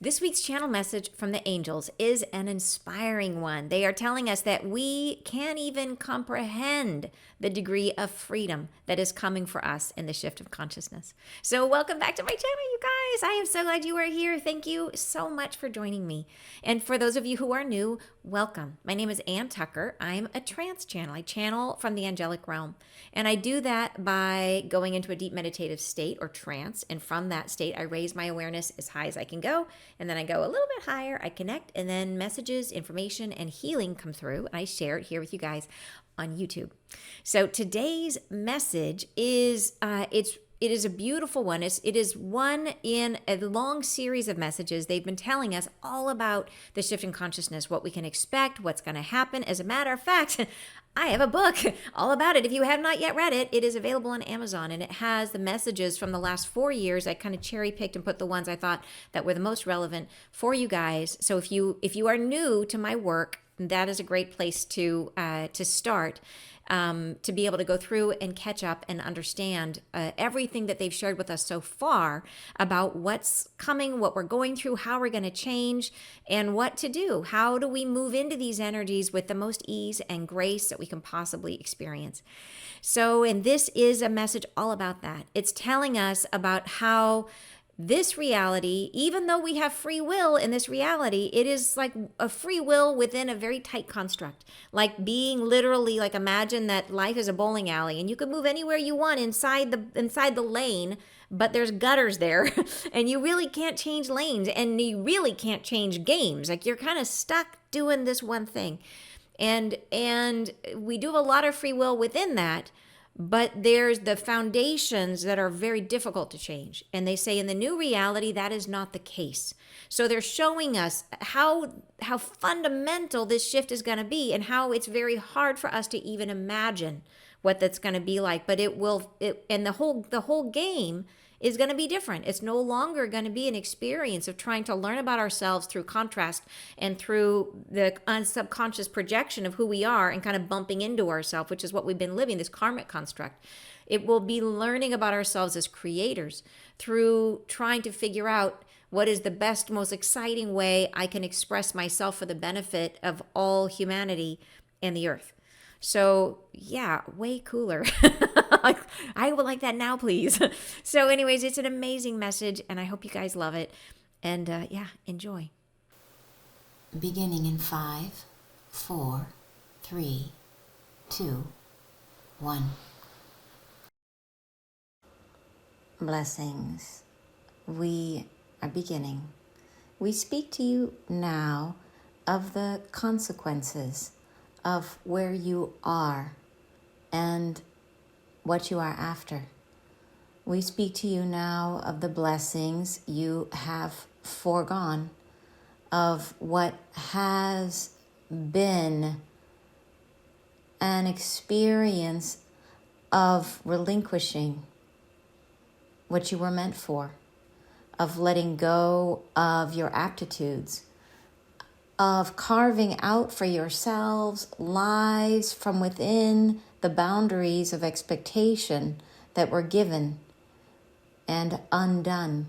This week's channel message from the angels is an inspiring one. They are telling us that we can't even comprehend the degree of freedom that is coming for us in the shift of consciousness. So welcome back to my channel, you guys. I am so glad you are here. Thank you so much for joining me. And for those of you who are new, welcome. My name is Ann Tucker. I'm a trance channel. I channel from the angelic realm. And I do that by going into a deep meditative state or trance. And from that state, I raise my awareness as high as I can go. And then I go a little bit higher, I connect, and then messages, information, and healing come through. And I share it here with you guys on YouTube. So today's message is it is a beautiful one. It is one in a long series of messages. They've been telling us all about the shift in consciousness, what we can expect, what's going to happen. As a matter of fact, I have a book all about it. If you have not yet read it, it is available on Amazon, and it has the messages from the last 4 years. I kind of cherry picked and put the ones I thought that were the most relevant for you guys. So if you are new to my work, that is a great place to start. To be able to go through and catch up and understand everything that they've shared with us so far about what's coming, what we're going through, how we're going to change, and what to do. How do we move into these energies with the most ease and grace that we can possibly experience? So, and this is a message all about that. It's telling us about how this reality, even though we have free will in this reality, it is like a free will within a very tight construct. Like being literally, like imagine that life is a bowling alley and you can move anywhere you want inside the lane, but there's gutters there and you really can't change lanes and you really can't change games. Like you're kind of stuck doing this one thing. And we do have a lot of free will within that. But there's the foundations that are very difficult to change. And they say in the new reality, that is not the case. So they're showing us how fundamental this shift is going to be and how it's very hard for us to even imagine what that's going to be like. But and the whole game is going to be different. It's no longer going to be an experience of trying to learn about ourselves through contrast and through the subconscious projection of who we are and kind of bumping into ourselves, which is what we've been living, this karmic construct. It will be learning about ourselves as creators through trying to figure out what is the best, most exciting way I can express myself for the benefit of all humanity and the earth. So yeah, way cooler. I would like that now, please. So anyways, it's an amazing message and I hope you guys love it. And yeah, enjoy. Beginning in 5, 4, 3, 2, 1. Blessings. We are beginning. We speak to you now of the consequences of where you are and what you are after. We speak to you now of the blessings you have foregone, of what has been an experience of relinquishing what you were meant for, of letting go of your aptitudes, of carving out for yourselves lives from within the boundaries of expectation that were given and undone.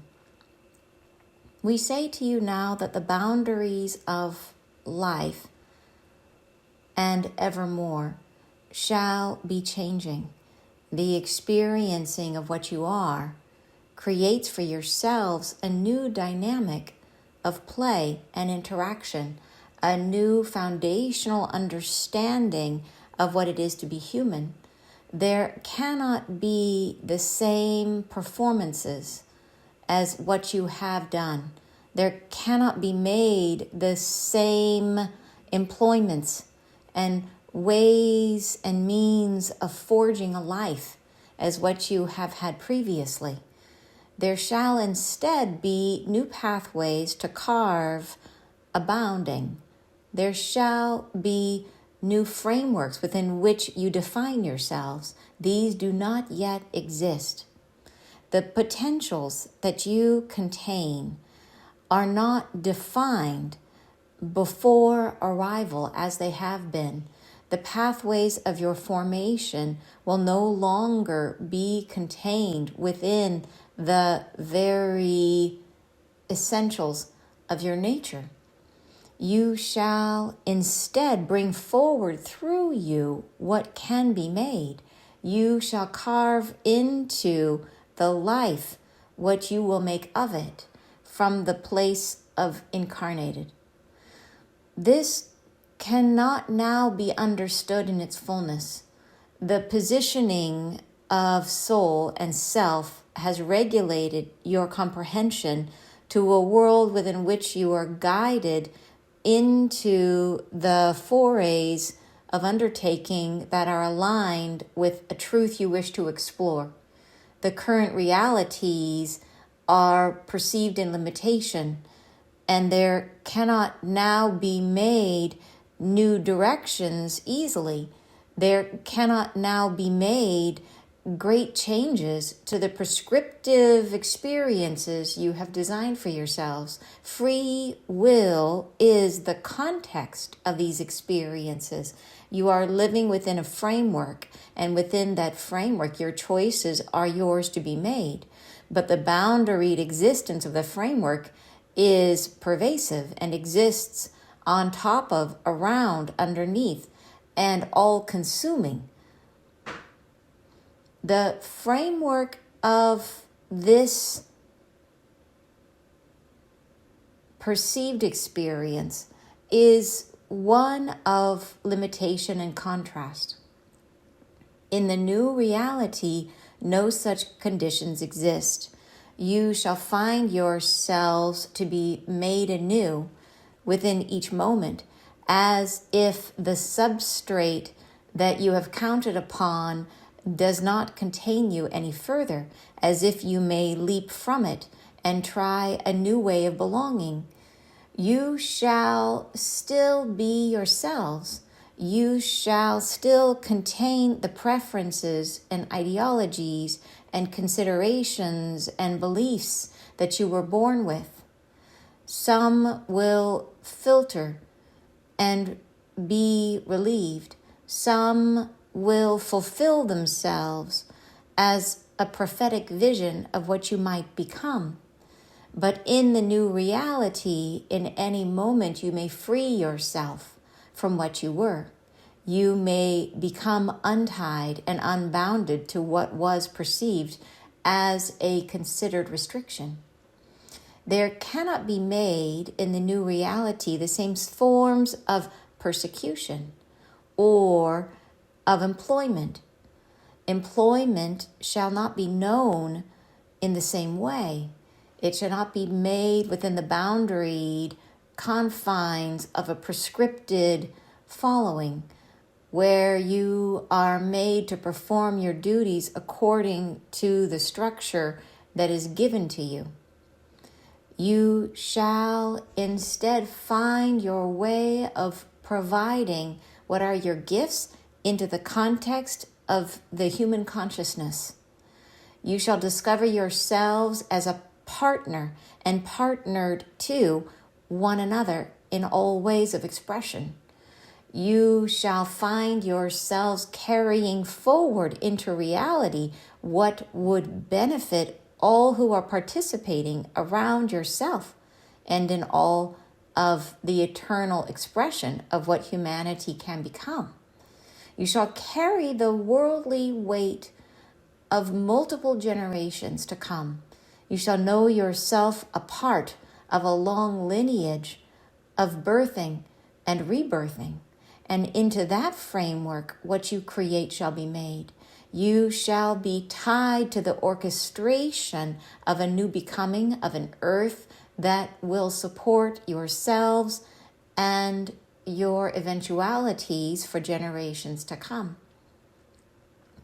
We say to you now that the boundaries of life and evermore shall be changing. The experiencing of what you are creates for yourselves a new dynamic of play and interaction, a new foundational understanding of what it is to be human. There cannot be the same performances as what you have done. There cannot be made the same employments and ways and means of forging a life as what you have had previously. There shall instead be new pathways to carve abounding. There shall be new frameworks within which you define yourselves. These do not yet exist. The potentials that you contain are not defined before arrival as they have been. The pathways of your formation will no longer be contained within the very essentials of your nature. You shall instead bring forward through you what can be made. You shall carve into the life what you will make of it from the place of incarnated. This cannot now be understood in its fullness. The positioning of soul and self has regulated your comprehension to a world within which you are guided into the forays of undertaking that are aligned with a truth you wish to explore. The current realities are perceived in limitation, and there cannot now be made new directions easily. There cannot now be made great changes to the prescriptive experiences you have designed for yourselves. Free will is the context of these experiences. You are living within a framework, and within that framework, your choices are yours to be made. But the boundaried existence of the framework is pervasive and exists on top of, around, underneath, and all-consuming. The framework of this perceived experience is one of limitation and contrast. In the new reality, no such conditions exist. You shall find yourselves to be made anew within each moment, as if the substrate that you have counted upon does not contain you any further, as if you may leap from it and try a new way of belonging. You shall still be yourselves. You shall still contain the preferences and ideologies and considerations and beliefs that you were born with. Some will filter and be relieved. Some will fulfill themselves as a prophetic vision of what you might become. But in the new reality, in any moment, you may free yourself from what you were. You may become untied and unbounded to what was perceived as a considered restriction. There cannot be made in the new reality the same forms of persecution or of employment. Employment shall not be known in the same way. It shall not be made within the boundaried confines of a prescripted following, where you are made to perform your duties according to the structure that is given to you. You shall instead find your way of providing what are your gifts into the context of the human consciousness. You shall discover yourselves as a partner and partnered to one another in all ways of expression. You shall find yourselves carrying forward into reality what would benefit all who are participating around yourself and in all of the eternal expression of what humanity can become. You shall carry the worldly weight of multiple generations to come. You shall know yourself a part of a long lineage of birthing and rebirthing, and into that framework what you create shall be made. You shall be tied to the orchestration of a new becoming, of an earth that will support yourselves and your eventualities for generations to come.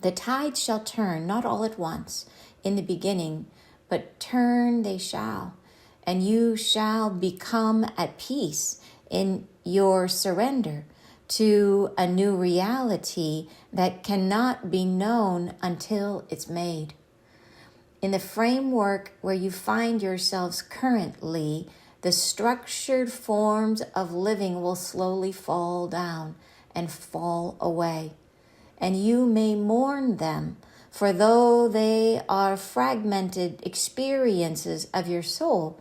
The tides shall turn, not all at once, in the beginning, but turn they shall, and you shall become at peace in your surrender to a new reality that cannot be known until it's made. In the framework where you find yourselves currently, the structured forms of living will slowly fall down and fall away, and you may mourn them, for though they are fragmented experiences of your soul,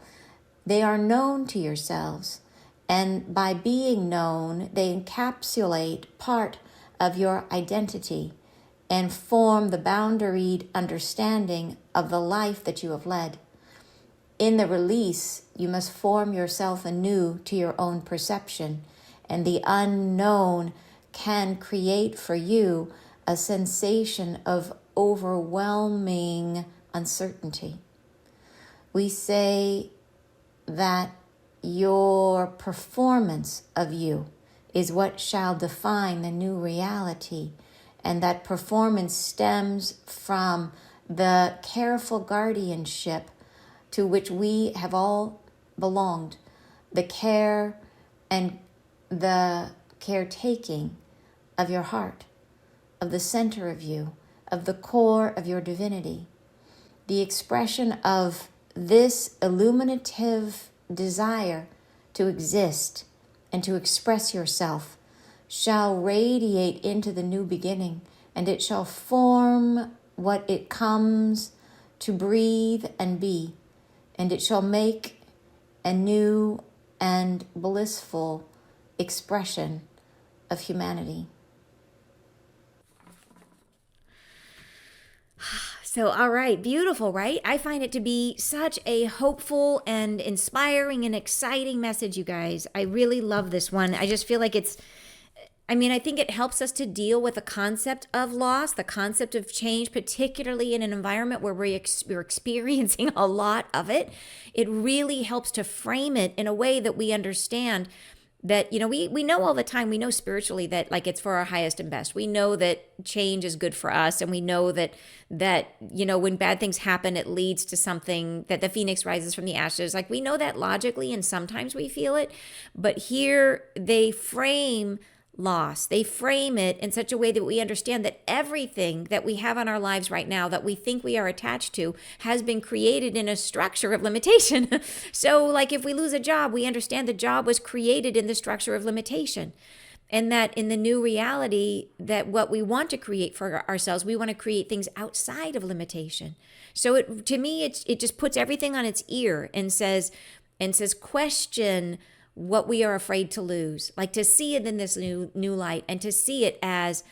They are known to yourselves, and by being known, they encapsulate part of your identity and form the boundaried understanding of the life that you have led. In the release, you must form yourself anew to your own perception, and the unknown can create for you a sensation of overwhelming uncertainty. We say that your performance of you is what shall define the new reality, and that performance stems from the careful guardianship to which we have all belonged, the care and the caretaking of your heart, of the center of you, of the core of your divinity. The expression of this illuminative desire to exist and to express yourself shall radiate into the new beginning, and it shall form what it comes to breathe and be, and it shall make a new and blissful expression of humanity. So, all right, beautiful, right? I find it to be such a hopeful and inspiring and exciting message, you guys. I really love this one. I just feel like I think it helps us to deal with the concept of loss, the concept of change, particularly in an environment where we're experiencing a lot of it. It really helps to frame it in a way that we understand that, we know all the time, we know spiritually that like it's for our highest and best. We know that change is good for us, and we know that when bad things happen, it leads to something, that the phoenix rises from the ashes. Like, we know that logically, and sometimes we feel it, but here they frame loss. They frame it in such a way that we understand that everything that we have in our lives right now that we think we are attached to has been created in a structure of limitation. So like if we lose a job, we understand the job was created in the structure of limitation. And that in the new reality, that what we want to create for ourselves, we want to create things outside of limitation. So to me, it just puts everything on its ear and says, question what we are afraid to lose, like to see it in this new light, and to see it as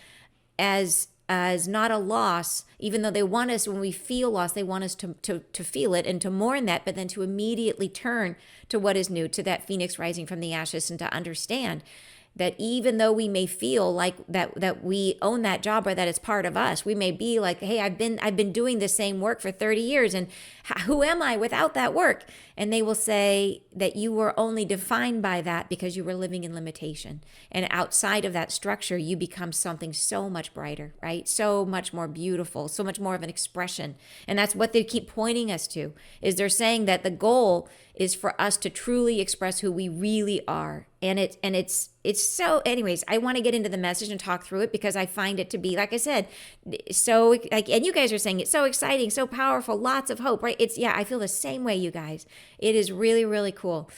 not a loss, even though they want us, when we feel loss, they want us to feel it and to mourn that, but then to immediately turn to what is new, to that phoenix rising from the ashes, and to understand that even though we may feel like that we own that job, or that it's part of us, we may be like, hey, I've been doing the same work for 30 years, and who am I without that work? And they will say that you were only defined by that because you were living in limitation. And outside of that structure, you become something so much brighter, right? So much more beautiful, so much more of an expression. And that's what they keep pointing us to, is they're saying that the goal is for us to truly express who we really are. And it's so, anyways, I want to get into the message and talk through it, because I find it to be, like I said, so like, and you guys are saying it's so exciting, so powerful, lots of hope, right? I feel the same way, you guys. It is really, really cool.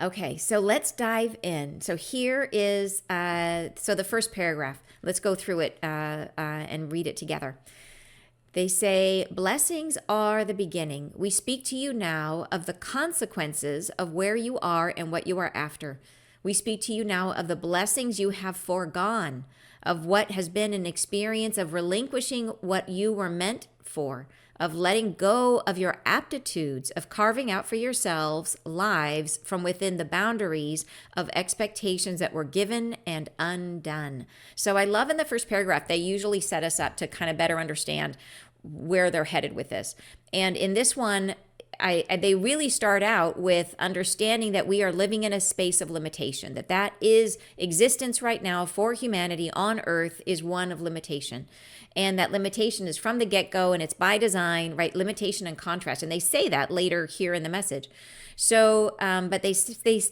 Okay, so let's dive in. So here is, the first paragraph. Let's go through it and read it together. They say, blessings are the beginning. We speak to you now of the consequences of where you are and what you are after. We speak to you now of the blessings you have foregone, of what has been an experience of relinquishing what you were meant for, of letting go of your aptitudes, of carving out for yourselves lives from within the boundaries of expectations that were given and undone. So I love in the first paragraph, they usually set us up to kind of better understand where they're headed with this. And in this one, they really start out with understanding that we are living in a space of limitation, that is existence right now for humanity on earth is one of limitation. And that limitation is from the get-go, and it's by design, right? Limitation and contrast. And they say that later here in the message. So, but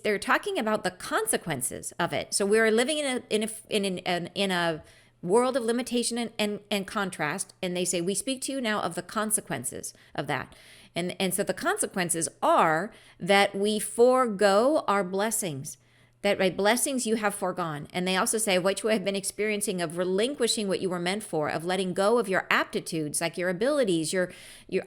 they're talking about the consequences of it. So we're living in a world of limitation and contrast. And they say, we speak to you now of the consequences of that. And so the consequences are that we forego our blessings. that by blessings you have foregone. And they also say what you have been experiencing of relinquishing what you were meant for, of letting go of your aptitudes, like your abilities,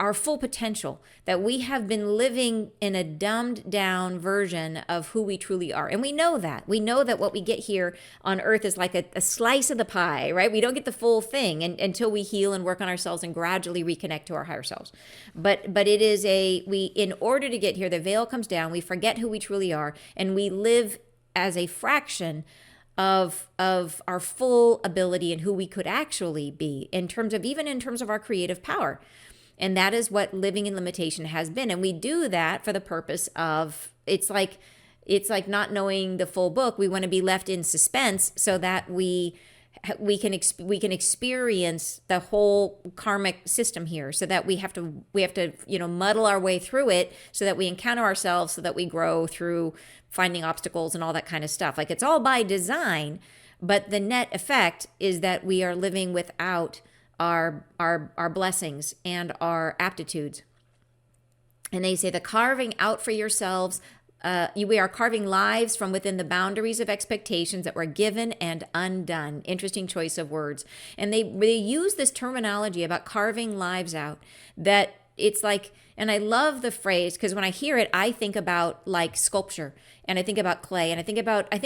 our full potential, that we have been living in a dumbed down version of who we truly are. And we know that. We know that what we get here on earth is like a slice of the pie, right? We don't get the full thing until we heal and work on ourselves and gradually reconnect to our higher selves. But it is in order to get here, the veil comes down, we forget who we truly are, and we live as a fraction of our full ability and who we could actually be in terms of our creative power. And that is what living in limitation has been. And we do that for the purpose of, it's like not knowing the full book. We want to be left in suspense so that we can experience the whole karmic system here, so that we have to muddle our way through it, so that we encounter ourselves, so that we grow through finding obstacles and all that kind of stuff. Like, it's all by design, but the net effect is that we are living without our blessings and our aptitudes. And they say the carving out for yourselves. We are carving lives from within the boundaries of expectations that were given and undone. Interesting choice of words. And they use this terminology about carving lives out, that it's like, and I love the phrase, because when I hear it, I think about like sculpture, and I think about clay, and I think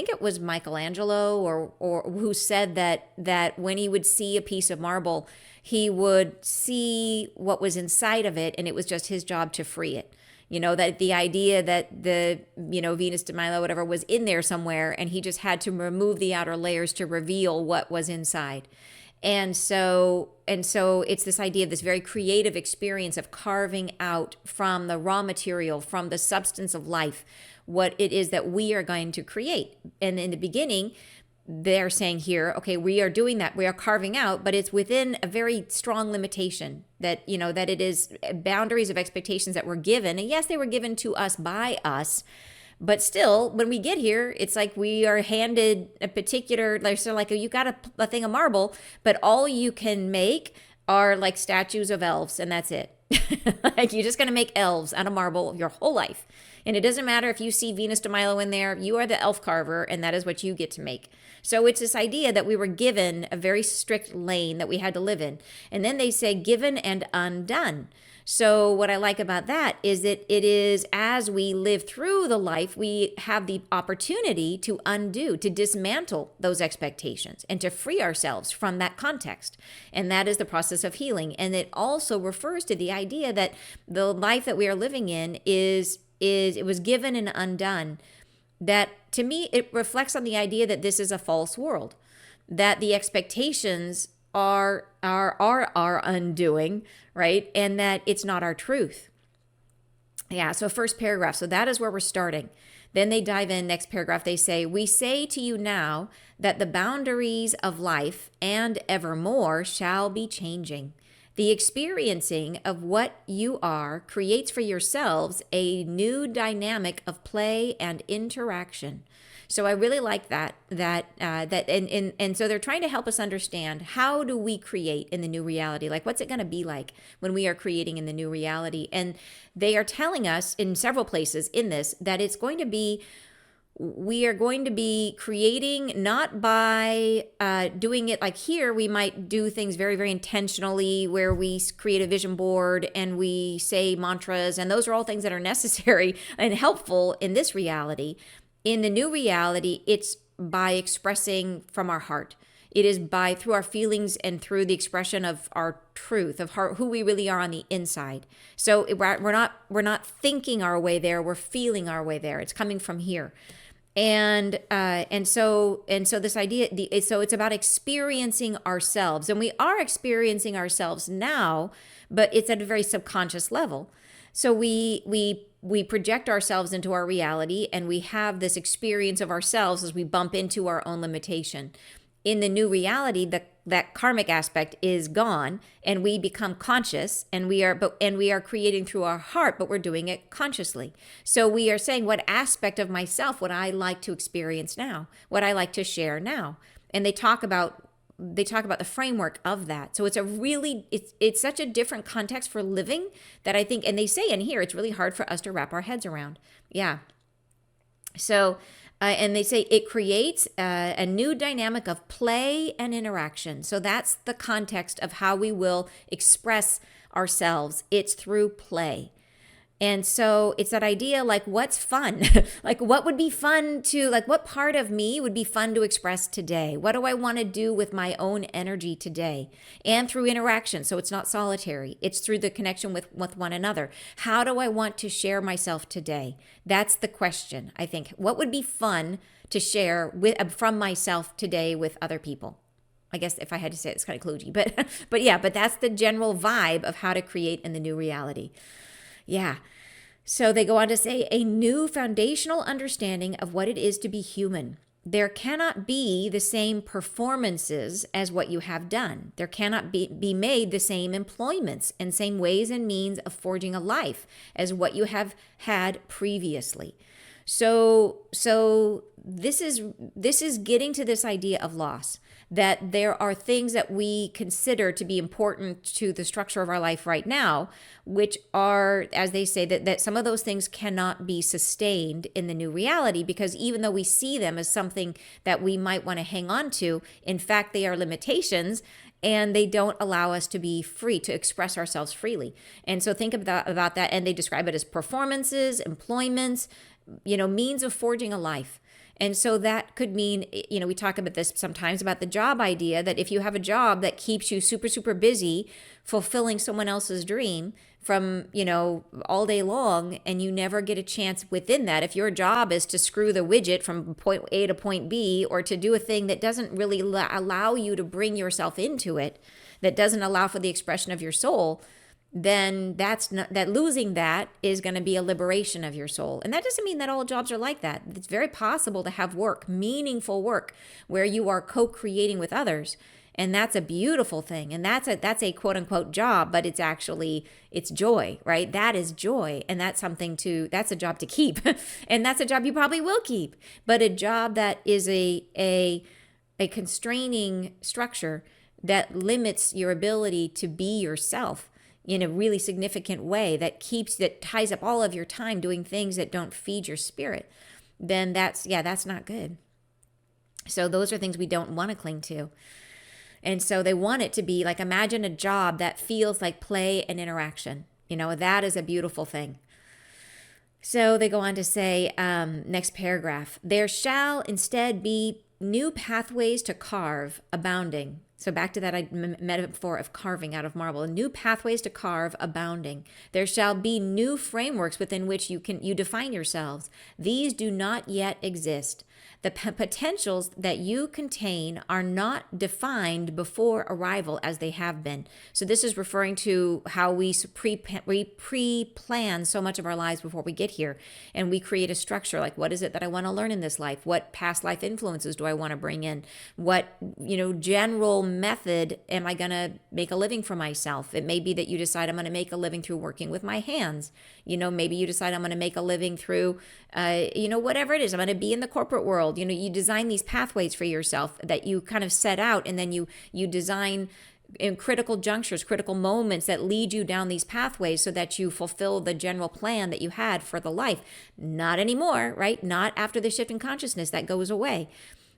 it was Michelangelo or who said that when he would see a piece of marble, he would see what was inside of it, and it was just his job to free it. That the idea that the, Venus de Milo, whatever, was in there somewhere, and he just had to remove the outer layers to reveal what was inside. And so it's this idea of this very creative experience of carving out from the raw material, from the substance of life, what it is that we are going to create. And in the beginning, they're saying here, okay, we are doing that. We are carving out, but it's within a very strong limitation that it is boundaries of expectations that were given. And yes, they were given to us by us, but still, when we get here, it's like we are handed a particular, you got a thing of marble, but all you can make are like statues of elves, and that's it. Like, you're just going to make elves out of marble your whole life. And it doesn't matter if you see Venus de Milo in there, you are the elf carver, and that is what you get to make. So it's this idea that we were given a very strict lane that we had to live in. And then they say given and undone. So what I like about that is that it is, as we live through the life, we have the opportunity to undo, to dismantle those expectations and to free ourselves from that context. And that is the process of healing. And it also refers to the idea that the life that we are living in it was given and undone. That, to me, it reflects on the idea that this is a false world, that the expectations are our undoing, right? And that it's not our truth. Yeah, so first paragraph. So that is where we're starting. Then they dive in, next paragraph, they say, we say to you now that the boundaries of life and evermore shall be changing. The experiencing of what you are creates for yourselves a new dynamic of play and interaction. So I really like that, and so they're trying to help us understand, how do we create in the new reality? Like, what's it going to be like when we are creating in the new reality? And they are telling us in several places in this that we are going to be creating not by doing it like here. We might do things very, very intentionally, where we create a vision board and we say mantras, and those are all things that are necessary and helpful in this reality. In the new reality, it's by expressing from our heart. It is through our feelings and through the expression of our truth, of who we really are on the inside. So we're not thinking our way there. We're feeling our way there. It's coming from here. And so this idea, so it's about experiencing ourselves, and we are experiencing ourselves now, but it's at a very subconscious level. So we project ourselves into our reality, and we have this experience of ourselves as we bump into our own limitation. In the new reality, that karmic aspect is gone, and we become conscious, and we are creating through our heart, but we're doing it consciously. So we are saying, what aspect of myself would I like to experience now? What I like to share now? And they talk about the framework of that. So it's such a different context for living that I think, and they say in here, it's really hard for us to wrap our heads around. Yeah. So And they say it creates a new dynamic of play and interaction. So that's the context of how we will express ourselves. It's through play. And so it's that idea, like, what's fun? Like, what would be fun to, like, what part of me would be fun to express today? What do I want to do with my own energy today? And through interaction. So it's not solitary, it's through the connection with one another. How do I want to share myself today? That's the question, I think. What would be fun to share from myself today with other people? I guess if I had to say it, it's kind of kludgy, but that's the general vibe of how to create in the new reality. Yeah. So they go on to say a new foundational understanding of what it is to be human. There cannot be the same performances as what you have done. There cannot be made the same employments and same ways and means of forging a life as what you have had previously. So this is getting to this idea of loss, that there are things that we consider to be important to the structure of our life right now, which are, as they say, that some of those things cannot be sustained in the new reality, because even though we see them as something that we might want to hang on to, in fact, they are limitations and they don't allow us to be free, to express ourselves freely. And so think about that, and they describe it as performances, employments, means of forging a life. And so that could mean, we talk about this sometimes about the job idea, that if you have a job that keeps you super, super busy fulfilling someone else's dream from, all day long, and you never get a chance within that, if your job is to screw the widget from point A to point B, or to do a thing that doesn't really allow you to bring yourself into it, that doesn't allow for the expression of your soul, then that losing that is going to be a liberation of your soul. And that doesn't mean that all jobs are like that. It's very possible to have work, meaningful work, where you are co-creating with others. And that's a beautiful thing. And that's a quote unquote job, but it's joy, right? That is joy. And that's a job to keep. And that's a job you probably will keep. But a job that is a constraining structure that limits your ability to be yourself in a really significant way, that ties up all of your time doing things that don't feed your spirit, then that's not good. So those are things we don't want to cling to. And so they want it to be like, imagine a job that feels like play and interaction. That is a beautiful thing. So they go on to say, next paragraph, there shall instead be new pathways to carve abounding. So back to that metaphor of carving out of marble, new pathways to carve abounding. There shall be new frameworks within which you define yourselves. These do not yet exist. The potentials that you contain are not defined before arrival as they have been. So this is referring to how we pre-plan so much of our lives before we get here. And we create a structure like, what is it that I want to learn in this life? What past life influences do I want to bring in? What, general method am I going to make a living for myself? It may be that you decide I'm going to make a living through working with my hands. Maybe you decide I'm going to make a living through, whatever it is. I'm going to be in the corporate world. You design these pathways for yourself that you kind of set out, and then you design in critical junctures, critical moments that lead you down these pathways so that you fulfill the general plan that you had for the life. Not anymore, right? Not after the shift in consciousness. That goes away.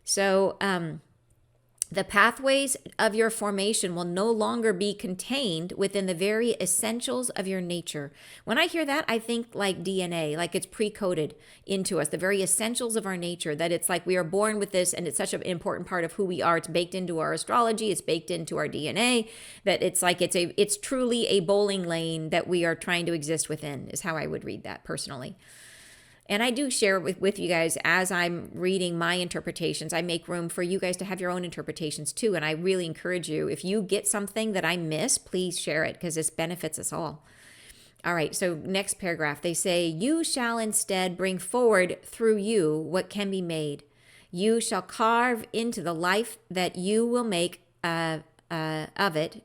So, the pathways of your formation will no longer be contained within the very essentials of your nature. When I hear that, I think like DNA, like it's pre-coded into us, the very essentials of our nature, that it's like we are born with this and it's such an important part of who we are. It's baked into our astrology, it's baked into our DNA, that it's like it's truly a bowling lane that we are trying to exist within, is how I would read that personally. And I do share with you guys as I'm reading my interpretations. I make room for you guys to have your own interpretations too. And I really encourage you, if you get something that I miss, please share it, because this benefits us all. All right, so next paragraph, they say, you shall instead bring forward through you what can be made. You shall carve into the life that you will make of it.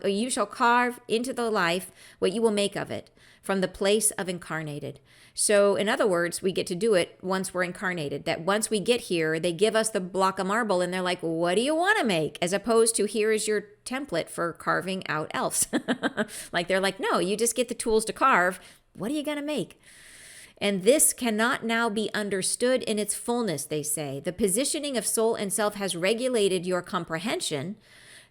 You shall carve into the life what you will make of it from the place of incarnated. So in other words, we get to do it once we're incarnated, that once we get here, they give us the block of marble and they're like, what do you want to make? As opposed to, here is your template for carving out elves. Like they're like, no, you just get the tools to carve. What are you going to make? And this cannot now be understood in its fullness, they say. The positioning of soul and self has regulated your comprehension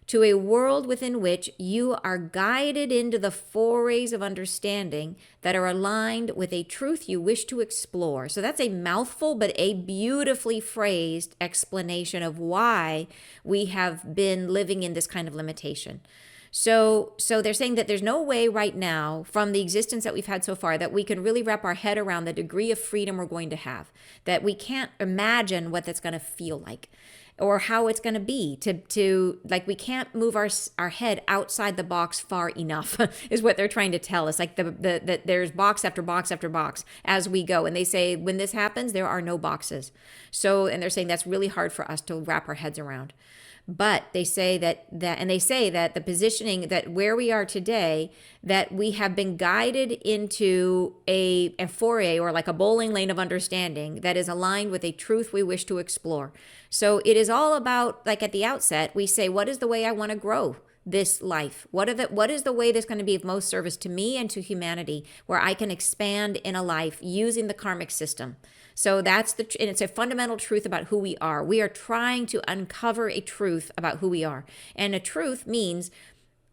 to a world within which you are guided into the forays of understanding that are aligned with a truth you wish to explore. So that's a mouthful, but a beautifully phrased explanation of why we have been living in this kind of limitation. So they're saying that there's no way right now from the existence that we've had so far that we can really wrap our head around the degree of freedom we're going to have, that we can't imagine what that's going to feel like or how it's going to be to like, we can't move our head outside the box far enough is what they're trying to tell us. Like that there's box after box after box as we go. And they say when this happens, there are no boxes. So, and they're saying that's really hard for us to wrap our heads around. But they say that the positioning that where we are today, that we have been guided into a foray or like a bowling lane of understanding that is aligned with a truth we wish to explore. So it is all about, like at the outset, we say, what is the way I want to grow this life? What is the way that's going to be of most service to me and to humanity, where I can expand in a life using the karmic system? So and it's a fundamental truth about who we are. We are trying to uncover a truth about who we are. And a truth means,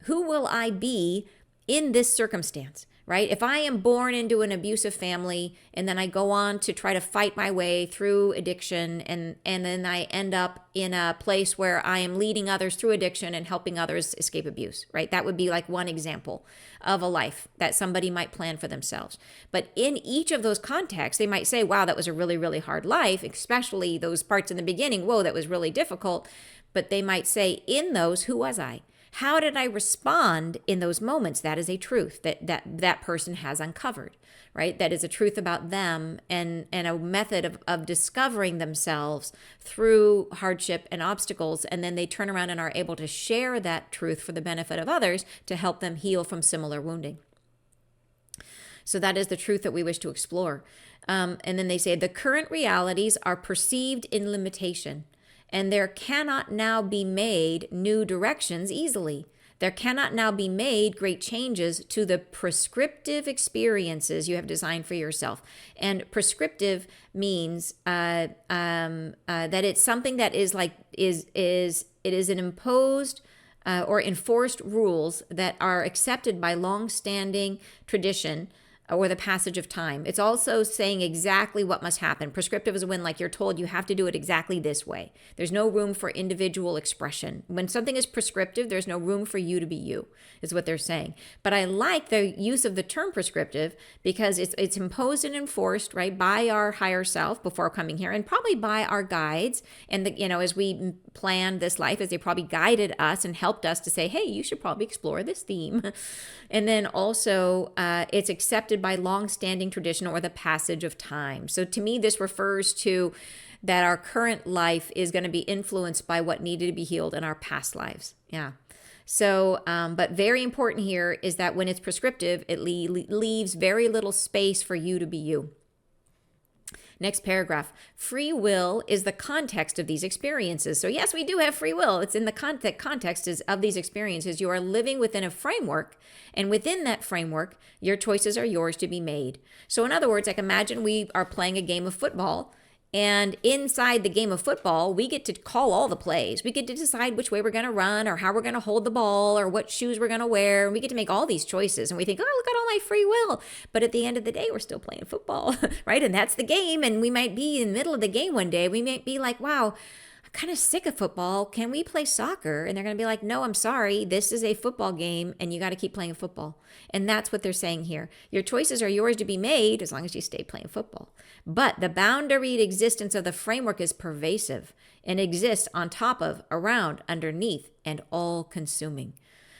who will I be in this circumstance, right? If I am born into an abusive family and then I go on to try to fight my way through addiction, and then I end up in a place where I am leading others through addiction and helping others escape abuse, right? That would be like one example of a life that somebody might plan for themselves. But in each of those contexts, they might say, wow, that was a really, really hard life, especially those parts in the beginning. Whoa, that was really difficult. But they might say, in those, who was I? How did I respond in those moments? That is a truth that person has uncovered, right? That is a truth about them and a method of discovering themselves through hardship and obstacles. And then they turn around and are able to share that truth for the benefit of others to help them heal from similar wounding. So that is the truth that we wish to explore. And then they say the current realities are perceived in limitation, and there cannot now be made new directions easily. There cannot now be made great changes to the prescriptive experiences you have designed for yourself. And prescriptive means that it's something that is like it is an imposed or enforced rules that are accepted by long-standing tradition or the passage of time. It's also saying exactly what must happen. Prescriptive is when, like, you're told you have to do it exactly this way. There's no room for individual expression. When something is prescriptive, there's no room for you to be you, is what they're saying. But I like the use of the term prescriptive because it's imposed and enforced, right, by our higher self before coming here, and probably by our guides. And as we planned this life, as they probably guided us and helped us to say, hey, you should probably explore this theme. And then also it's accepted by long-standing tradition or the passage of time. So to me, this refers to that our current life is going to be influenced by what needed to be healed in our past lives. Yeah. So, but very important here is that when it's prescriptive, it leaves very little space for you to be you. Next paragraph. Free will is the context of these experiences. So yes, we do have free will. It's in the context of these experiences. You are living within a framework, and within that framework, your choices are yours to be made. So in other words, like, imagine we are playing a game of football, and inside the game of football, we get to call all the plays. We get to decide which way we're going to run, or how we're going to hold the ball, or what shoes we're going to wear. And we get to make all these choices. And we think, oh, look at all my free will. But at the end of the day, we're still playing football, right? And that's the game. And we might be in the middle of the game one day. We might be like, wow, I'm kind of sick of football. Can we play soccer? And they're going to be like, no, I'm sorry. This is a football game, and you got to keep playing football. And that's what they're saying here. Your choices are yours to be made as long as you stay playing football. But the boundaried existence of the framework is pervasive and exists on top of, around, underneath, and all-consuming.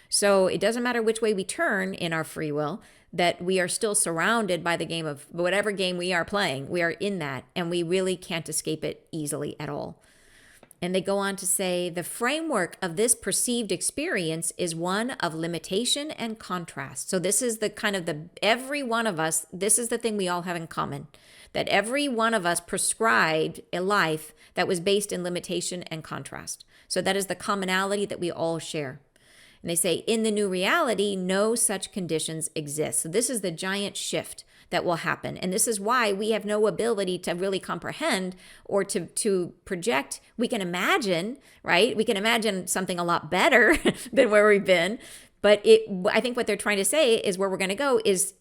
So it doesn't matter which way we turn in our free will, that we are still surrounded by the game of whatever game we are playing. We are in that, and we really can't escape it easily at all. And they go on to say, the framework of this perceived experience is one of limitation and contrast. So this is every one of us, this is the thing we all have in common, that every one of us prescribed a life that was based in limitation and contrast. So that is the commonality that we all share. And they say, in the new reality, no such conditions exist. So this is the giant shift that will happen. And this is why we have no ability to really comprehend or to project. We can imagine, right? We can imagine something a lot better than where we've been. But I think what they're trying to say is where we're going to go is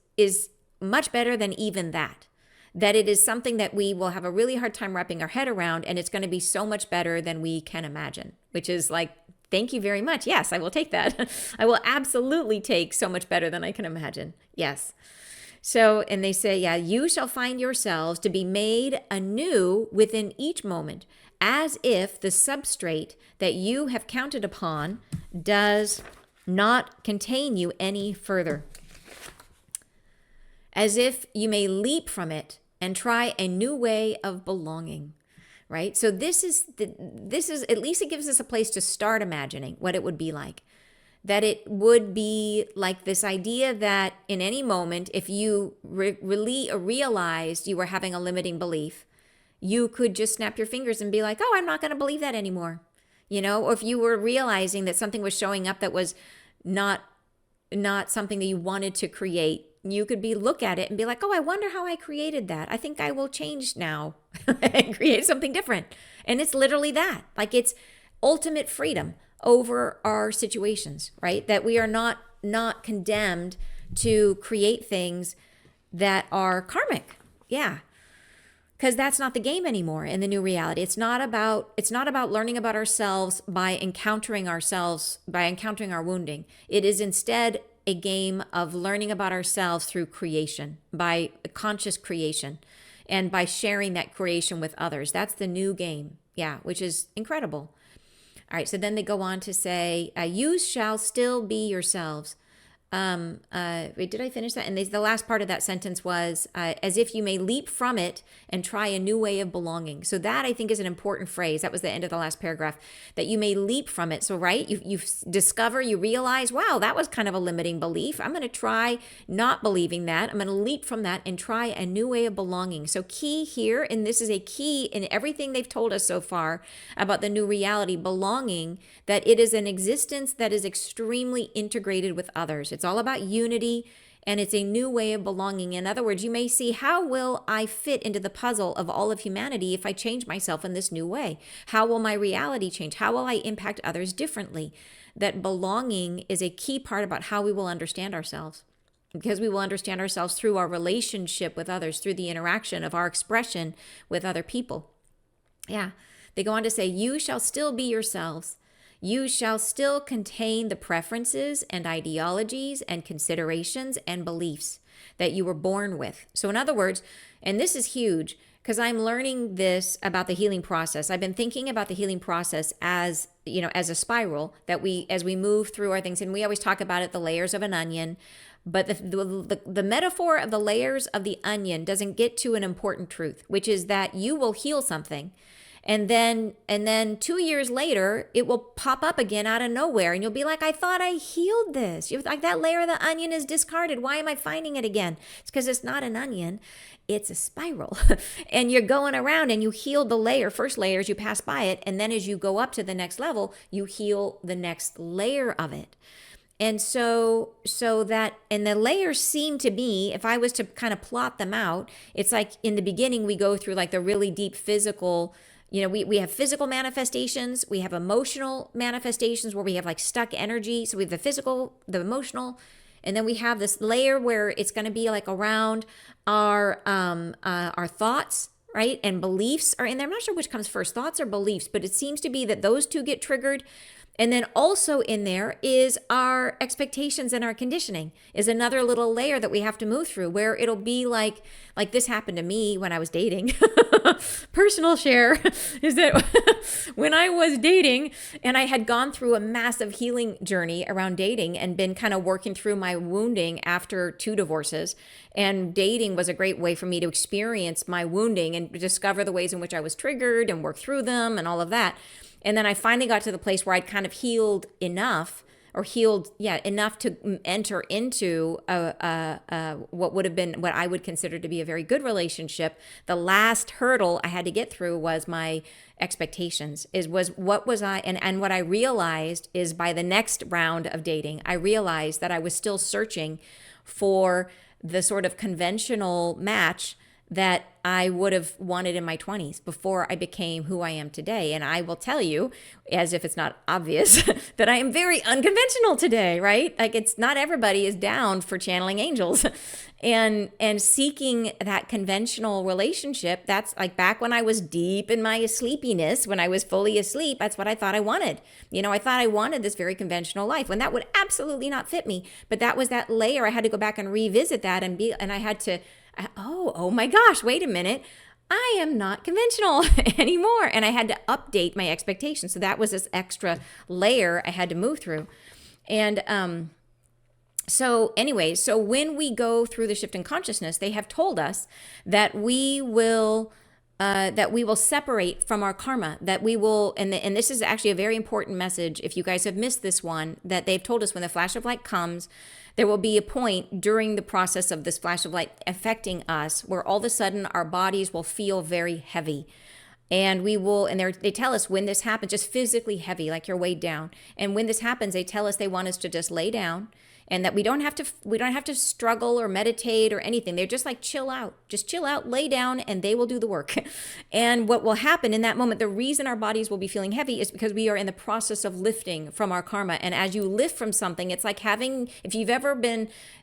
much better than even that. That it is something that we will have a really hard time wrapping our head around, and it's going to be so much better than we can imagine, which is like, thank you very much. Yes, I will take that. I will absolutely take so much better than I can imagine. Yes. So, and they say, yeah, you shall find yourselves to be made anew within each moment, as if the substrate that you have counted upon does not contain you any further. As if you may leap from it and try a new way of belonging. Right? So this is at least it gives us a place to start imagining what it would be like. That it would be like this idea that in any moment, if you really realized you were having a limiting belief, you could just snap your fingers and be like, oh, I'm not going to believe that anymore. Or if you were realizing that something was showing up that was not something that you wanted to create, you could look at it and be like, oh, I wonder how I created that. I think I will change now and create something different. And it's literally that. Like, it's ultimate freedom over our situations, right? That we are not condemned to create things that are karmic. Yeah. Because that's not the game anymore in the new reality. It's not about learning about ourselves by encountering our wounding. It is instead a game of learning about ourselves through creation, by conscious creation, and by sharing that creation with others. That's the new game. Yeah, which is incredible. All right, so then they go on to say, you shall still be yourselves. Wait, did I finish that? And the last part of that sentence was, as if you may leap from it and try a new way of belonging. So that, I think, is an important phrase. That was the end of the last paragraph, that you may leap from it. So, right, you discover, you realize, wow, that was kind of a limiting belief. I'm going to try not believing that. I'm going to leap from that and try a new way of belonging. So key here, and this is a key in everything they've told us so far about the new reality, belonging, that it is an existence that is extremely integrated with others. It's all about unity, and it's a new way of belonging. In other words, you may see, how will I fit into the puzzle of all of humanity if I change myself in this new way? How will my reality change? How will I impact others differently? That belonging is a key part about how we will understand ourselves, because we will understand ourselves through our relationship with others, through the interaction of our expression with other people. Yeah. They go on to say, you shall still be yourselves. You shall still contain the preferences and ideologies and considerations and beliefs that you were born with. So in other words, and this is huge, because I'm learning this about the healing process. I've been thinking about the healing process as a spiral, that as we move through our things, and we always talk about it, the layers of an onion. But the metaphor of the layers of the onion doesn't get to an important truth, which is that you will heal something. And then 2 years later, it will pop up again out of nowhere. And you'll be like, I thought I healed this. You're like, that layer of the onion is discarded. Why am I finding it again? It's because it's not an onion. It's a spiral. And you're going around and you heal the layer. First layer as you pass by it. And then as you go up to the next level, you heal the next layer of it. And so that, and the layers seem to be, if I was to kind of plot them out, it's like in the beginning, we go through like the really deep physical. We have physical manifestations, we have emotional manifestations where we have like stuck energy. So we have the physical, the emotional, and then we have this layer where it's going to be like around our thoughts, right? And beliefs are in there. I'm not sure which comes first, thoughts or beliefs, but it seems to be that those two get triggered. And then also in there is our expectations and our conditioning is another little layer that we have to move through, where it'll be like this happened to me when I was dating. Personal share is that when I was dating and I had gone through a massive healing journey around dating and been kind of working through my wounding after 2 divorces, and dating was a great way for me to experience my wounding and discover the ways in which I was triggered and work through them and all of that. And then I finally got to the place where I'd kind of healed enough to enter into what would have been what I would consider to be a very good relationship. The last hurdle I had to get through was my expectations. And what I realized is by the next round of dating, I realized that I was still searching for the sort of conventional match that I would have wanted in my 20s before I became who I am today. And I will tell you, as if it's not obvious, that I am very unconventional today, right? Like, it's not everybody is down for channeling angels. And seeking that conventional relationship, that's like back when I was deep in my sleepiness, when I was fully asleep, that's what I thought I wanted. I thought I wanted this very conventional life when that would absolutely not fit me. But that was that layer. I had to go back and revisit that and I had to, oh my gosh, wait a minute. I am not conventional anymore. And I had to update my expectations. So that was this extra layer I had to move through. And so when we go through the shift in consciousness, they have told us that we will separate from our karma, that we will, and this is actually a very important message. If you guys have missed this one, that they've told us when the flash of light comes, there will be a point during the process of this flash of light affecting us where all of a sudden our bodies will feel very heavy. And they tell us when this happens, just physically heavy, like you're weighed down. And when this happens, they tell us they want us to just lay down, and that we don't have to struggle or meditate or anything. They're just like, chill out, lay down, and they will do the work. And what will happen in that moment, the reason our bodies will be feeling heavy is because we are in the process of lifting from our karma. And as you lift from something, it's like if you've ever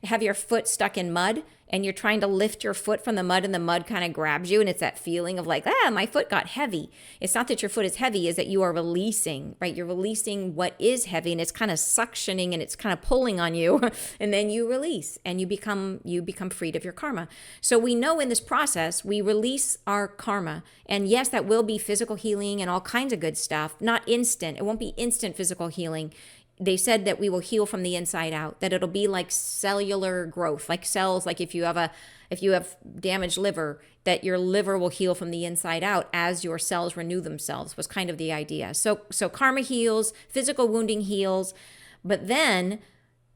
have your foot stuck in mud, and you're trying to lift your foot from the mud, and the mud kind of grabs you, and it's that feeling of like, my foot got heavy. It's not that your foot is heavy, is that you are releasing, right? You're releasing what is heavy, and it's kind of suctioning, and it's kind of pulling on you, and then you release, and you become freed of your karma. So we know in this process, we release our karma, and yes, that will be physical healing and all kinds of good stuff. Not instant. It won't be instant physical healing. They said that we will heal from the inside out, that it'll be like cellular growth, like cells, like if you have damaged liver, that your liver will heal from the inside out as your cells renew themselves, was kind of the idea. So karma heals, physical wounding heals, but then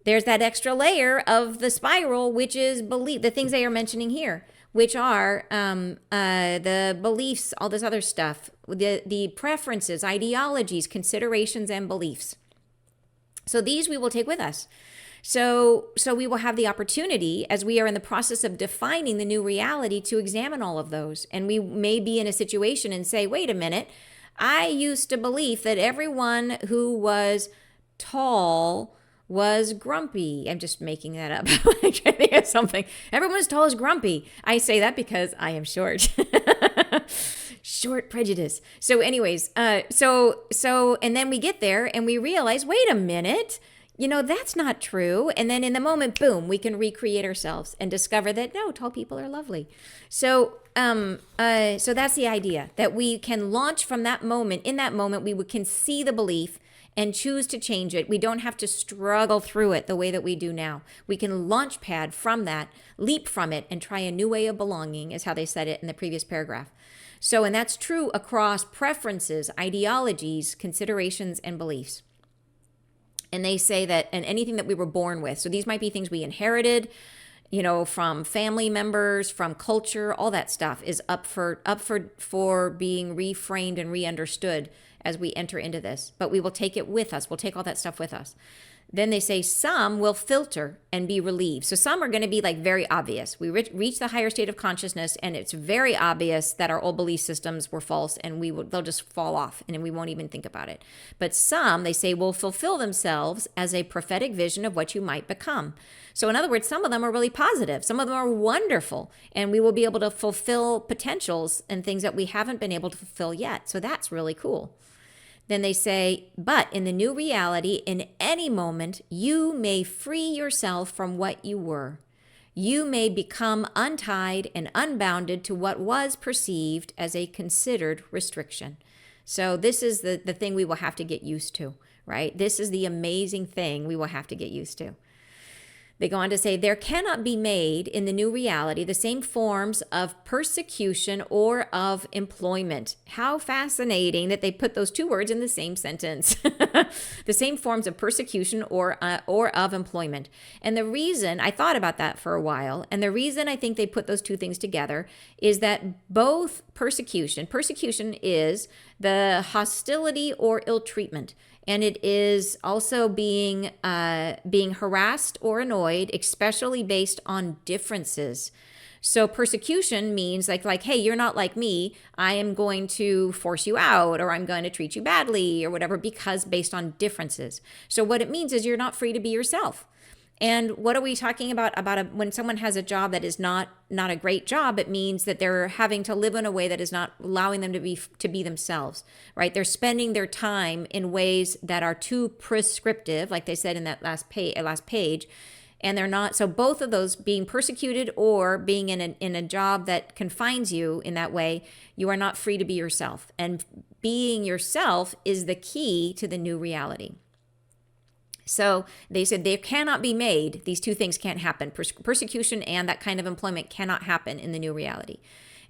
there's that extra layer of the spiral, which is belief, the things they are mentioning here, which are the beliefs, all this other stuff, the preferences, ideologies, considerations, and beliefs. So these we will take with us. So we will have the opportunity, as we are in the process of defining the new reality, to examine all of those. And we may be in a situation and say, wait a minute, I used to believe that everyone who was tall was grumpy. I'm just making that up. I'm trying to think of something. Everyone as tall is grumpy. I say that because I am short. Short prejudice. So anyways, and then we get there and we realize, wait a minute, that's not true. And then in the moment, boom, we can recreate ourselves and discover that, no, tall people are lovely. So that's the idea, that we can launch from that moment. In that moment, we can see the belief and choose to change it. We don't have to struggle through it the way that we do now. We can launch pad from that, leap from it, and try a new way of belonging, is how they said it in the previous paragraph. So, and that's true across preferences, ideologies, considerations, and beliefs. And they say that, and anything that we were born with. So these might be things we inherited, from family members, from culture, all that stuff is up for being reframed and re-understood as we enter into this. But we will take it with us. We'll take all that stuff with us. Then they say some will filter and be relieved. So some are going to be like very obvious. We reach the higher state of consciousness, and it's very obvious that our old belief systems were false, and they'll just fall off, and we won't even think about it. But some, they say, will fulfill themselves as a prophetic vision of what you might become. So in other words, some of them are really positive. Some of them are wonderful, and we will be able to fulfill potentials and things that we haven't been able to fulfill yet. So that's really cool. Then they say, but in the new reality, in any moment, you may free yourself from what you were. You may become untied and unbounded to what was perceived as a considered restriction. So this is the thing we will have to get used to, right? This is the amazing thing we will have to get used to. They go on to say, there cannot be made in the new reality the same forms of persecution or of employment. How fascinating that they put those two words in the same sentence. The same forms of persecution or of employment. And the reason, I thought about that for a while, and the reason I think they put those two things together is that both persecution is the hostility or ill treatment. And it is also being harassed or annoyed, especially based on differences. So persecution means like, hey, you're not like me. I am going to force you out, or I'm going to treat you badly, or whatever, because based on differences. So what it means is you're not free to be yourself. And what are we talking about? When someone has a job that is not a great job, it means that they're having to live in a way that is not allowing them to be themselves, right? They're spending their time in ways that are too prescriptive, like they said in that last page, and they're not. So both of those, being persecuted or being in a job that confines you in that way, you are not free to be yourself. And being yourself is the key to the new reality. So they said they cannot be made. These two things can't happen. Persecution and that kind of employment cannot happen in the new reality.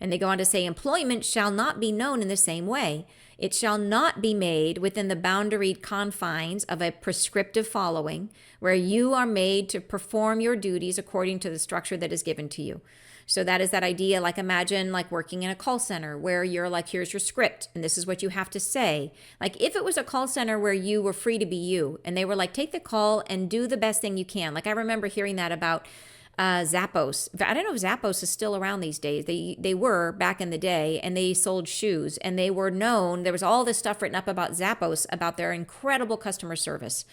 And they go on to say, employment shall not be known in the same way. It shall not be made within the boundaried confines of a prescriptive following, where you are made to perform your duties according to the structure that is given to you. So that is that idea, like imagine like working in a call center where you're like, here's your script and this is what you have to say. Like if it was a call center where you were free to be you and they were like, take the call and do the best thing you can. Like I remember hearing that about Zappos. I don't know if Zappos is still around these days. They were back in the day, and they sold shoes, and they were known. There was all this stuff written up about Zappos, about their incredible customer service.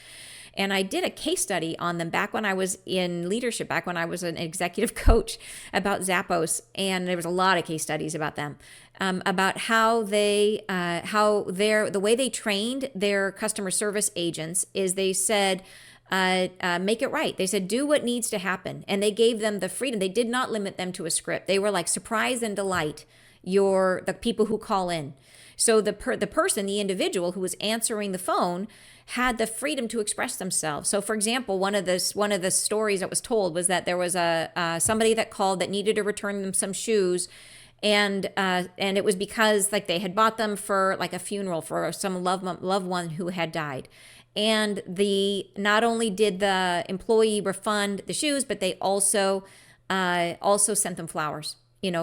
And I did a case study on them back when I was in leadership, back when I was an executive coach, about Zappos. And there was a lot of case studies about them, about how the way they trained their customer service agents is they said, make it right. They said, do what needs to happen. And they gave them the freedom. They did not limit them to a script. They were like, surprise and delight the people who call in. So the person, the individual who was answering the phone, had the freedom to express themselves. So, for example, one of the stories that was told was that there was somebody that called that needed to return them some shoes, and it was because like they had bought them for like a funeral for some loved one who had died. And not only did the employee refund the shoes, but they also sent them flowers,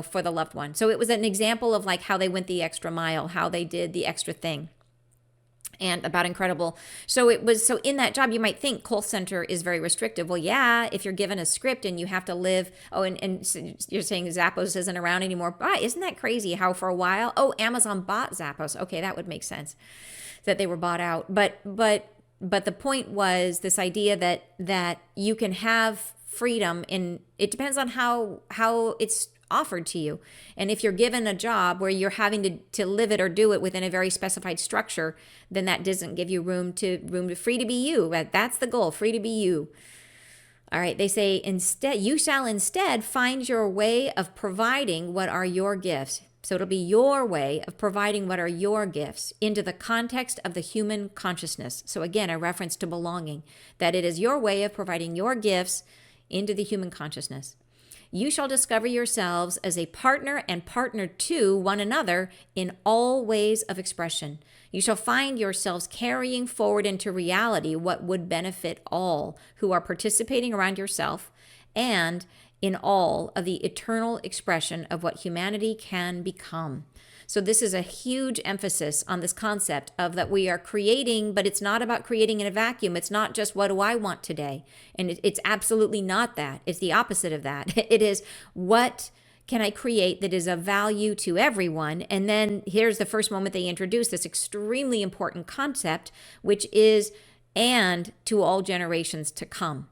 for the loved one. So it was an example of like how they went the extra mile, how they did the extra thing. And about incredible. So in that job, you might think call center is very restrictive. Well, yeah, if you're given a script and you have to live, and you're saying Zappos isn't around anymore. But isn't that crazy how for a while, Amazon bought Zappos. Okay, that would make sense that they were bought out. But the point was this idea that you can have freedom it depends on how it's offered to you. And if you're given a job where you're having to live it or do it within a very specified structure, then that doesn't give you room to free to be you. That's the goal, free to be you. All right, they say instead, you shall instead find your way of providing what are your gifts. So it'll be your way of providing what are your gifts into the context of the human consciousness. So again, a reference to belonging, that it is your way of providing your gifts into the human consciousness. You shall discover yourselves as a partner and partner to one another in all ways of expression. You shall find yourselves carrying forward into reality what would benefit all who are participating around yourself, and in all of the eternal expression of what humanity can become. So this is a huge emphasis on this concept of that we are creating, but it's not about creating in a vacuum. It's not just what do I want today? And it's absolutely not that. It's the opposite of that. It is what can I create that is of value to everyone? And then here's the first moment they introduce this extremely important concept, which is and to all generations to come.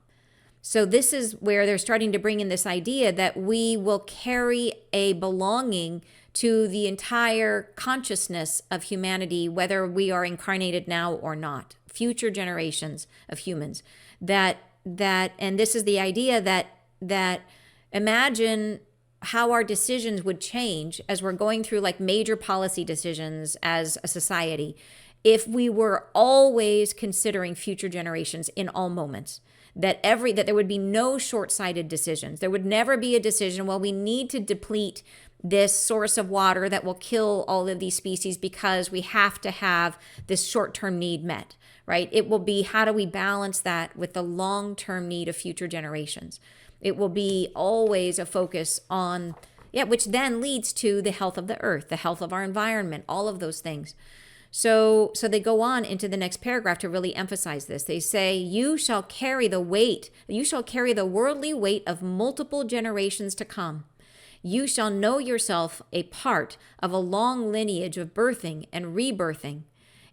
So this is where they're starting to bring in this idea that we will carry a belonging to the entire consciousness of humanity, whether we are incarnated now or not, future generations of humans. And this is the idea that imagine how our decisions would change as we're going through like major policy decisions as a society if we were always considering future generations in all moments. That there would be no short-sighted decisions. There would never be a decision, well, we need to deplete this source of water that will kill all of these species because we have to have this short-term need met, right? It will be, how do we balance that with the long-term need of future generations? It will be always a focus on, which then leads to the health of the earth, the health of our environment, all of those things. So they go on into the next paragraph to really emphasize this. They say, you shall carry the worldly weight of multiple generations to come. You shall know yourself a part of a long lineage of birthing and rebirthing.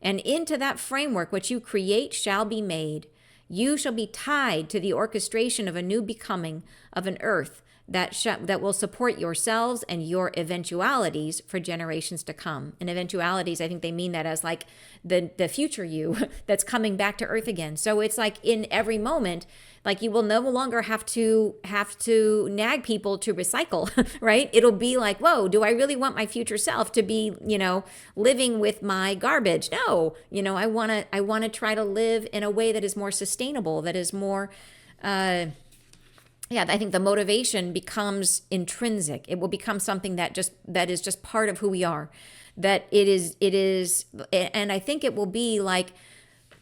And into that framework which you create shall be made. You shall be tied to the orchestration of a new becoming of an earth that will support yourselves and your eventualities for generations to come. And eventualities, I think they mean that as like the future you that's coming back to earth again. So it's like in every moment, like you will no longer have to nag people to recycle, right? It'll be like, whoa, do I really want my future self to be, living with my garbage? No, I want to try to live in a way that is more sustainable, that is more, I think the motivation becomes intrinsic. It will become something that is just part of who we are. That it is, and I think it will be like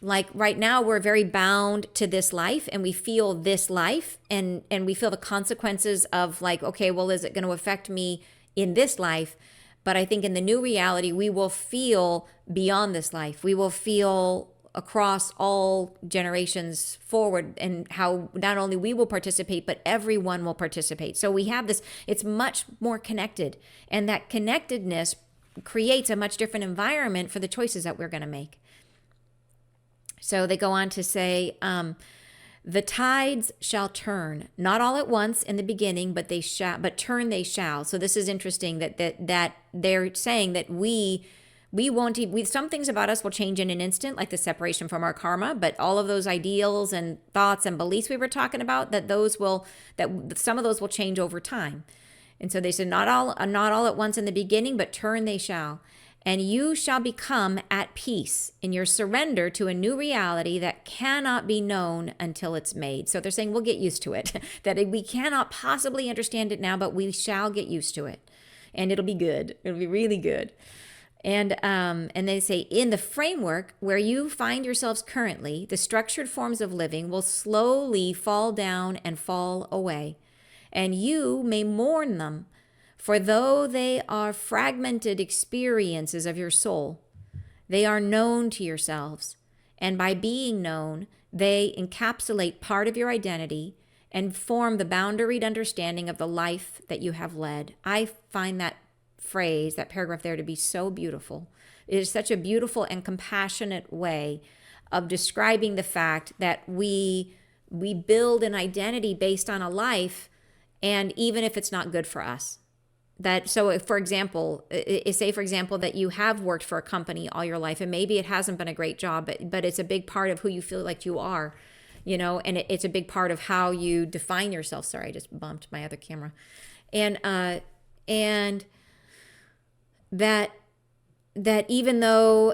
right now we're very bound to this life, and we feel this life, and we feel the consequences of like, okay, well, is it going to affect me in this life? But I think in the new reality, we will feel beyond this life. We will feel across all generations forward, and how not only we will participate, but everyone will participate. So we have this, it's much more connected, and that connectedness creates a much different environment for the choices that we're going to make. So they go on to say, the tides shall turn, not all at once in the beginning, but turn they shall. So this is interesting that they're saying that we won't, some things about us will change in an instant, like the separation from our karma, but all of those ideals and thoughts and beliefs we were talking about, that some of those will change over time. And so they said, not all at once in the beginning, but turn they shall. And you shall become at peace in your surrender to a new reality that cannot be known until it's made. So they're saying we'll get used to it, that we cannot possibly understand it now, but we shall get used to it. And it'll be good. It'll be really good. And they say, in the framework where you find yourselves currently, the structured forms of living will slowly fall down and fall away, and you may mourn them, for though they are fragmented experiences of your soul, they are known to yourselves, and by being known, they encapsulate part of your identity and form the boundaried understanding of the life that you have led. I find that phrase, that paragraph there, to be so beautiful. It is such a beautiful and compassionate way of describing the fact that we build an identity based on a life, and even if it's not good for us. That, so if, for example, say for example that you have worked for a company all your life, and maybe it hasn't been a great job, but it's a big part of who you feel like you are, and it's a big part of how you define yourself. Sorry, I just bumped my other camera. And that even though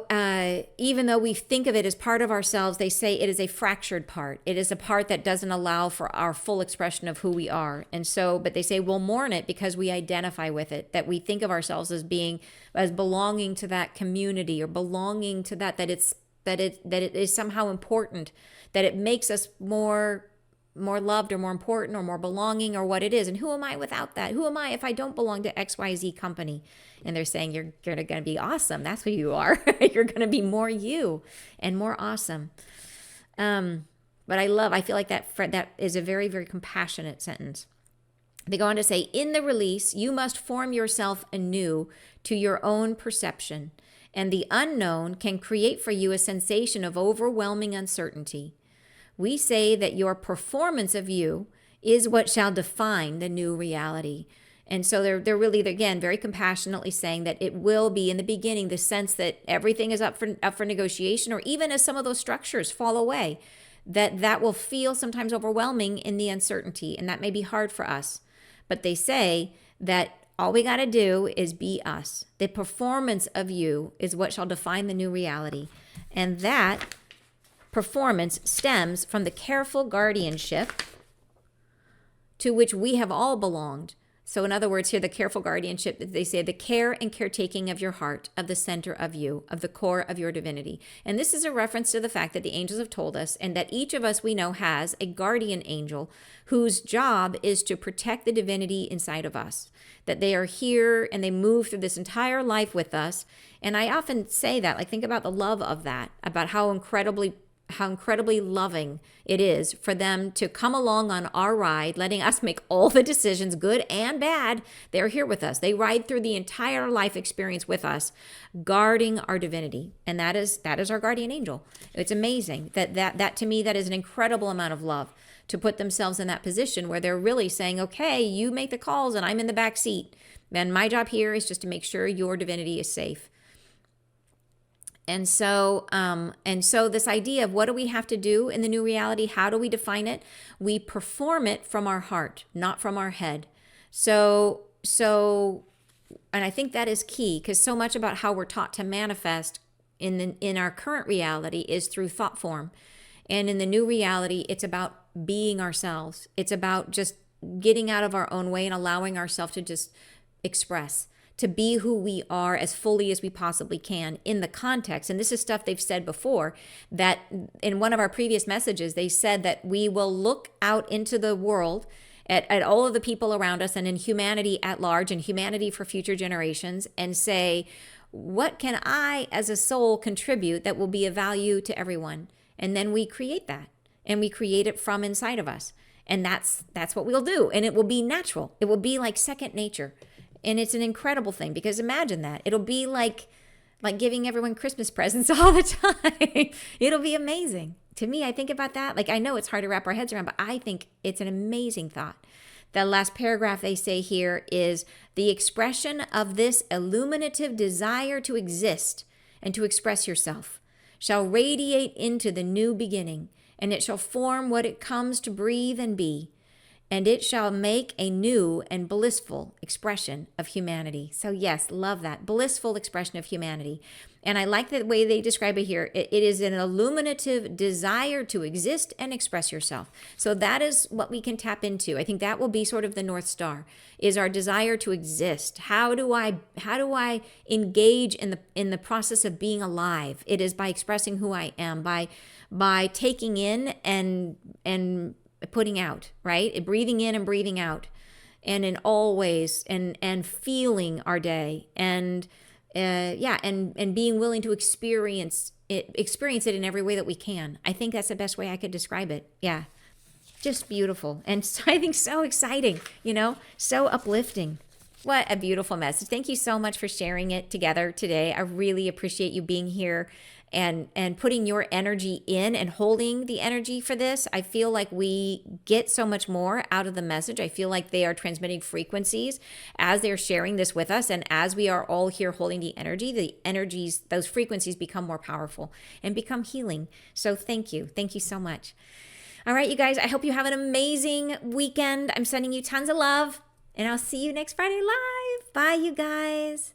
we think of it as part of ourselves, they say it is a fractured part. It is a part that doesn't allow for our full expression of who we are. And so, but they say we'll mourn it because we identify with it, that we think of ourselves as belonging to that community, or belonging to that it is somehow important, that it makes us more loved, or more important, or more belonging, or what it is. And who am I without that? Who am I if I don't belong to XYZ company? And they're saying you're going to be awesome. That's who you are. You're going to be more you and more awesome. But I feel like that is a very, very compassionate sentence. They go on to say, in the release, you must form yourself anew to your own perception, and the unknown can create for you a sensation of overwhelming uncertainty. We say that your performance of you is what shall define the new reality. And so they're really, again, very compassionately saying that it will be in the beginning the sense that everything is up for negotiation, or even as some of those structures fall away, that will feel sometimes overwhelming in the uncertainty, and that may be hard for us. But they say that all we got to do is be us. The performance of you is what shall define the new reality. And that performance stems from the careful guardianship to which we have all belonged, So in other words, here, the careful guardianship, they say the care and caretaking of your heart, of the center of you, of the core of your divinity. And this is a reference to the fact that the angels have told us, and that each of us we know has a guardian angel whose job is to protect the divinity inside of us. That they are here and they move through this entire life with us. And I often say that, like, think about the love of that, about how incredibly loving it is for them to come along on our ride, letting us make all the decisions, good and bad. They're here with us. They ride through the entire life experience with us, guarding our divinity. And that is our guardian angel. It's amazing that to me, that is an incredible amount of love, to put themselves in that position where they're really saying, okay, you make the calls and I'm in the back seat. And my job here is just to make sure your divinity is safe. And so this idea of what do we have to do in the new reality? How do we define it? We perform it from our heart, not from our head. So, and I think that is key, because so much about how we're taught to manifest in our current reality is through thought form. And in the new reality, it's about being ourselves. It's about just getting out of our own way and allowing ourselves to just express, to be who we are as fully as we possibly can in the context. And this is stuff they've said before, that in one of our previous messages, they said that we will look out into the world at all of the people around us and in humanity at large and humanity for future generations and say, what can I as a soul contribute that will be of value to everyone? And then we create that, and we create it from inside of us. And that's what we'll do. And it will be natural. It will be like second nature. And it's an incredible thing, because imagine that. It'll be like giving everyone Christmas presents all the time. It'll be amazing. To me, I think about that. Like, I know it's hard to wrap our heads around, but I think it's an amazing thought. The last paragraph they say here is the expression of this illuminative desire to exist and to express yourself shall radiate into the new beginning, and it shall form what it comes to breathe and be. And it shall make a new and blissful expression of humanity. So yes, love that. Blissful expression of humanity. And I like the way they describe it here. It is an illuminative desire to exist and express yourself. So that is what we can tap into. I think that will be sort of the North Star, is our desire to exist. How do I engage in the process of being alive? It is by expressing who I am, by taking in and putting out, right? Breathing in and breathing out, and in all ways, and feeling our day, and being willing to experience it in every way that we can. I think that's the best way I could describe it. Yeah, just beautiful, and I think so exciting. So uplifting. What a beautiful message. Thank you so much for sharing it together today. I really appreciate you being here and putting your energy in and holding the energy for this. I feel like we get so much more out of the message. I feel like they are transmitting frequencies as they're sharing this with us. And as we are all here holding the energies, those frequencies become more powerful and become healing. So thank you. Thank you so much. All right, you guys, I hope you have an amazing weekend. I'm sending you tons of love, and I'll see you next Friday live. Bye, you guys.